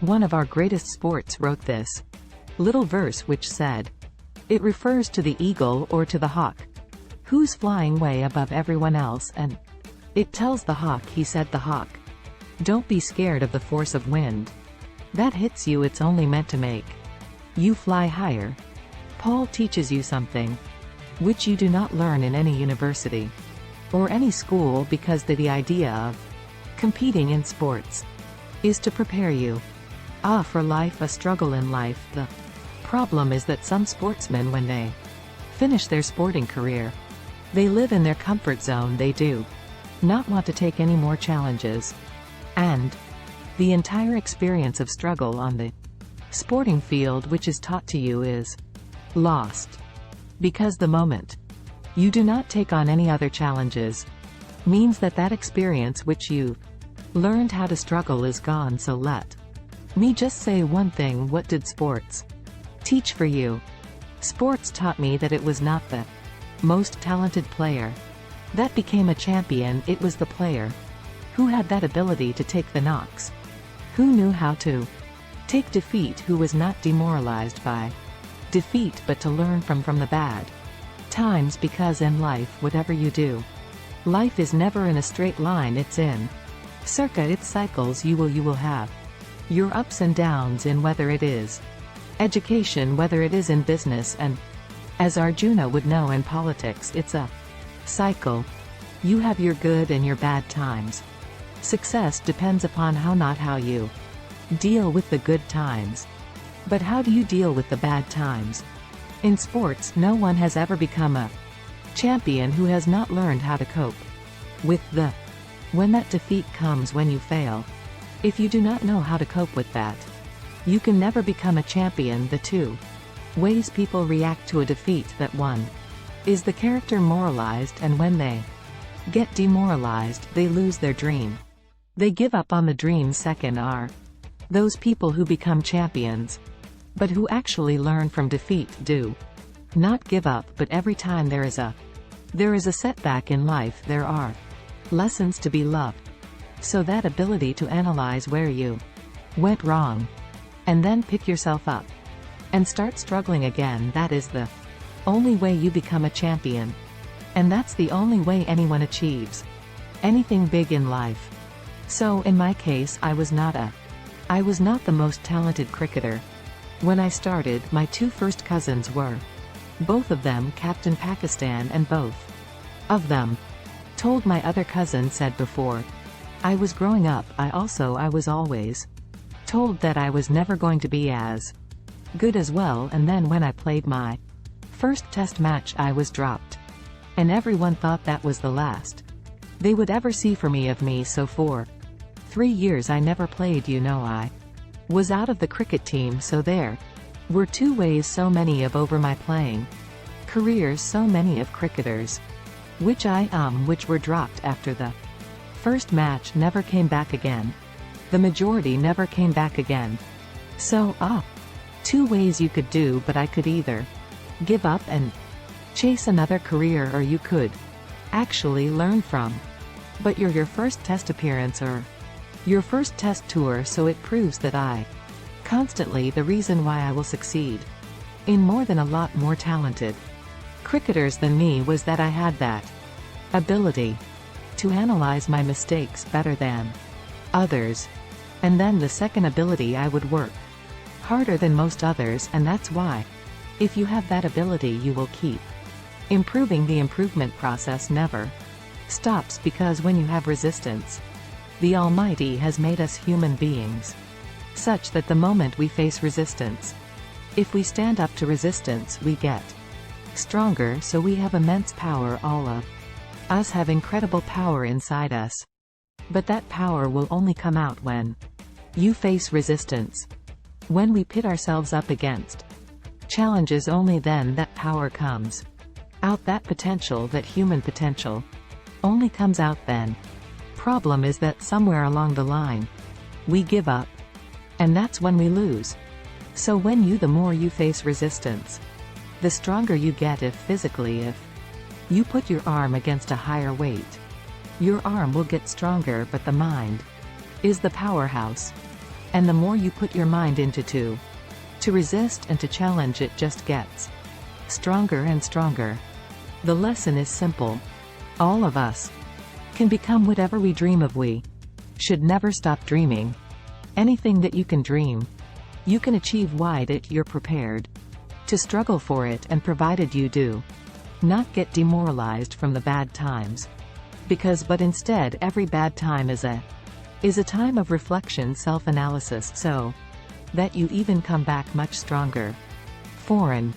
One of our greatest sports wrote this little verse which said, it refers to the eagle or to the hawk, who's flying way above everyone else, and it tells the hawk, he said the hawk, don't be scared of the force of wind that hits you, it's only meant to make you fly higher. Paul teaches you something which you do not learn in any university or any school, because the idea of competing in sports is to prepare you for life, a struggle in life. The problem is that some sportsmen, when they finish their sporting career, they live in their comfort zone. They do not want to take any more challenges, and the entire experience of struggle on the sporting field which is taught to you is lost, because the moment you do not take on any other challenges means that that experience which you learned how to struggle is gone. So let me just say one thing. What did sports teach for you? Sports taught me that it was not the most talented player that became a champion, it was the player who had that ability to take the knocks, who knew how to take defeat, who was not demoralized by defeat but to learn from the bad times, because in life, whatever you do, life is never in a straight line, it's in its cycles. You will have your ups and downs in whether it is education, whether it is in business, and as Arjuna would know, in politics, it's a cycle. You have your good and your bad times. Success depends upon how you deal with the good times. But how do you deal with the bad times? In sports, no one has ever become a champion who has not learned how to cope with when that defeat comes, when you fail. If you do not know how to cope with that, you can never become a champion. The two ways people react to a defeat: that one is the character moralized, and when they get demoralized, they lose their dream. They give up on the dream. Second are those people who become champions, but who actually learn from defeat, do not give up, but every time there is a setback in life, there are lessons to be loved. So that ability to analyze where you went wrong, and then pick yourself up and start struggling again, that is the only way you become a champion. And that's the only way anyone achieves anything big in life. So in my case, I was not the most talented cricketer. When I started, my two first cousins were both of them captain Pakistan, and both of them told my other cousin, said before I was growing up, I was always told that I was never going to be as good as well, and then when I played my first test match, I was dropped, and everyone thought that was the last they would ever see of me. So for 3 years I never played. I was out of the cricket team. So there were two ways so many of over my playing careers, so many of cricketers which were dropped after the first match, never came back again. The majority never came back again. So two ways you could do, but I could either give up and chase another career, or you could actually learn from but your first test appearance or your first test tour. So it proves that I constantly the reason why I will succeed in more than a lot more talented cricketers than me was that I had that ability to analyze my mistakes better than others. And then the second ability, I would work harder than most others, and that's why if you have that ability, you will keep improving. The improvement process never stops, because when you have resistance, the Almighty has made us human beings such that the moment we face resistance, if we stand up to resistance, we get stronger. So we have immense power. All of us have incredible power inside us, but that power will only come out when you face resistance. When we pit ourselves up against challenges, only then that power comes out. That potential, that human potential, only comes out then. Problem is that somewhere along the line, we give up, and that's when we lose. So the more you face resistance, the stronger you get. If you put your arm against a higher weight, your arm will get stronger, but the mind is the powerhouse. And the more you put your mind into to resist and to challenge, it just gets stronger and stronger. The lesson is simple. All of us can become whatever we dream of. We should never stop dreaming. Anything that you can dream, you can achieve. Why that you're prepared to struggle for it, and provided you do not get demoralized from the bad times. But instead every bad time is a time of reflection, self-analysis, so that you even come back much stronger. Foreign